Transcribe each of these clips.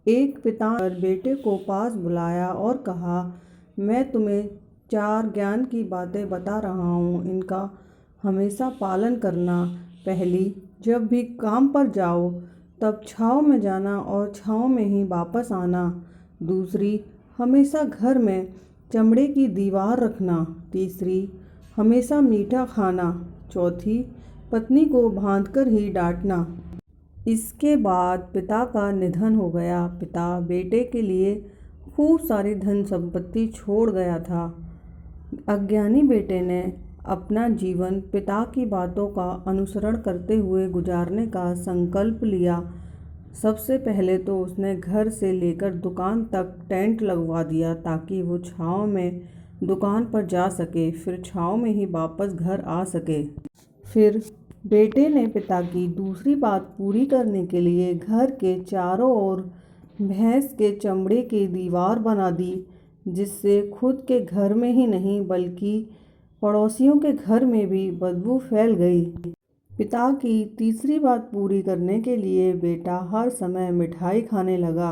एक पिता ने बेटे को पास बुलाया और कहा, मैं तुम्हें 4 ज्ञान की बातें बता रहा हूँ, इनका हमेशा पालन करना। पहली, जब भी काम पर जाओ तब छाँव में जाना और छाँव में ही वापस आना। दूसरी, हमेशा घर में चमड़े की दीवार रखना। तीसरी, हमेशा मीठा खाना। चौथी, पत्नी को बांधकर ही डांटना। इसके बाद पिता का निधन हो गया। पिता बेटे के लिए खूब सारी धन संपत्ति छोड़ गया था। अज्ञानी बेटे ने अपना जीवन पिता की बातों का अनुसरण करते हुए गुजारने का संकल्प लिया। सबसे पहले तो उसने घर से लेकर दुकान तक टेंट लगवा दिया ताकि वो छाँव में दुकान पर जा सके, फिर छाँव में ही वापस घर आ सके। फिर बेटे ने पिता की दूसरी बात पूरी करने के लिए घर के चारों ओर भैंस के चमड़े की दीवार बना दी, जिससे खुद के घर में ही नहीं बल्कि पड़ोसियों के घर में भी बदबू फैल गई। पिता की तीसरी बात पूरी करने के लिए बेटा हर समय मिठाई खाने लगा।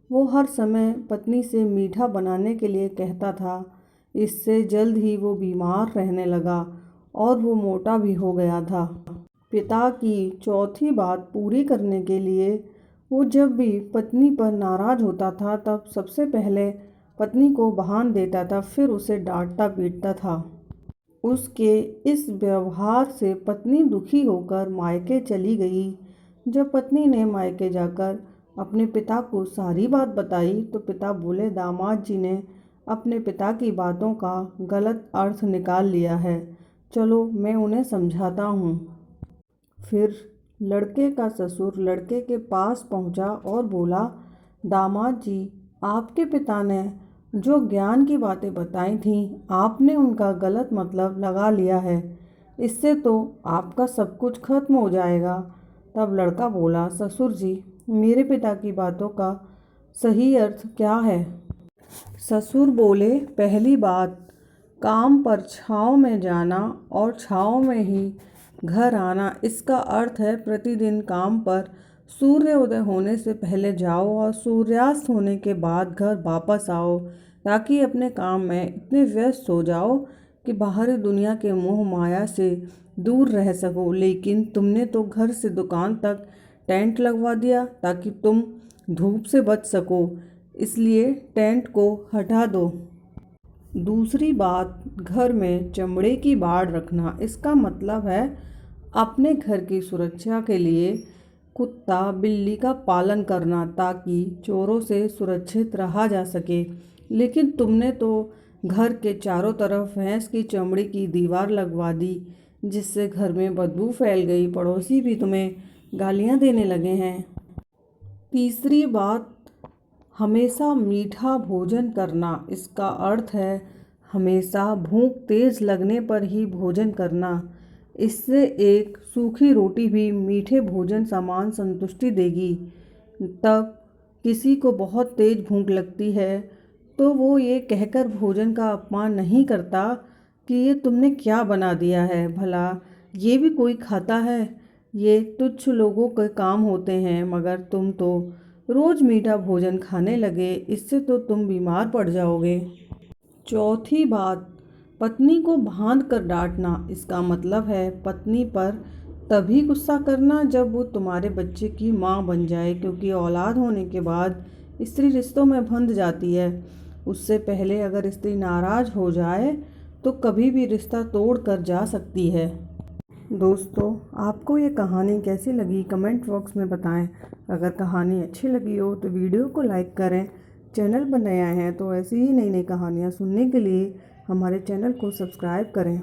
वो हर समय पत्नी से मीठा बनाने के लिए कहता था। इससे जल्द ही वो बीमार रहने लगा और वो मोटा भी हो गया था। पिता की चौथी बात पूरी करने के लिए वो जब भी पत्नी पर नाराज़ होता था तब सबसे पहले पत्नी को बांध देता था, फिर उसे डांटता पीटता था। उसके इस व्यवहार से पत्नी दुखी होकर मायके चली गई। जब पत्नी ने मायके जाकर अपने पिता को सारी बात बताई तो पिता बोले, दामाद जी ने अपने पिता की बातों का गलत अर्थ निकाल लिया है, चलो मैं उन्हें समझाता हूँ। फिर लड़के का ससुर लड़के के पास पहुँचा और बोला, दामाद जी, आपके पिता ने जो ज्ञान की बातें बताई थीं, आपने उनका गलत मतलब लगा लिया है, इससे तो आपका सब कुछ खत्म हो जाएगा। तब लड़का बोला, ससुर जी, मेरे पिता की बातों का सही अर्थ क्या है? ससुर बोले, पहली बात, काम पर छाँव में जाना और छाँव में ही घर आना। इसका अर्थ है प्रतिदिन काम पर सूर्योदय होने से पहले जाओ और सूर्यास्त होने के बाद घर वापस आओ, ताकि अपने काम में इतने व्यस्त हो जाओ कि बाहरी दुनिया के मोह माया से दूर रह सको। लेकिन तुमने तो घर से दुकान तक टेंट लगवा दिया ताकि तुम धूप से बच सको, इसलिए टेंट को हटा दो। दूसरी बात, घर में चमड़े की बाड़ रखना। इसका मतलब है अपने घर की सुरक्षा के लिए कुत्ता बिल्ली का पालन करना ताकि चोरों से सुरक्षित रहा जा सके। लेकिन तुमने तो घर के चारों तरफ भैंस की चमड़ी की दीवार लगवा दी, जिससे घर में बदबू फैल गई, पड़ोसी भी तुम्हें गालियां देने लगे हैं। तीसरी बात, हमेशा मीठा भोजन करना। इसका अर्थ है हमेशा भूख तेज लगने पर ही भोजन करना। इससे एक सूखी रोटी भी मीठे भोजन समान संतुष्टि देगी। तब किसी को बहुत तेज भूख लगती है तो वो ये कहकर भोजन का अपमान नहीं करता कि ये तुमने क्या बना दिया है, भला ये भी कोई खाता है, ये तुच्छ लोगों के काम होते हैं। मगर तुम तो रोज़ मीठा भोजन खाने लगे, इससे तो तुम बीमार पड़ जाओगे। चौथी बात, पत्नी को बांध कर डांटना। इसका मतलब है पत्नी पर तभी गुस्सा करना जब वो तुम्हारे बच्चे की माँ बन जाए, क्योंकि औलाद होने के बाद स्त्री रिश्तों में बंध जाती है। उससे पहले अगर स्त्री नाराज़ हो जाए तो कभी भी रिश्ता तोड़ कर जा सकती है। दोस्तों, आपको ये कहानी कैसी लगी कमेंट बॉक्स में बताएं। अगर कहानी अच्छी लगी हो तो वीडियो को लाइक करें। चैनल पर नए आए हैं तो ऐसी ही नई नई कहानियाँ सुनने के लिए हमारे चैनल को सब्सक्राइब करें।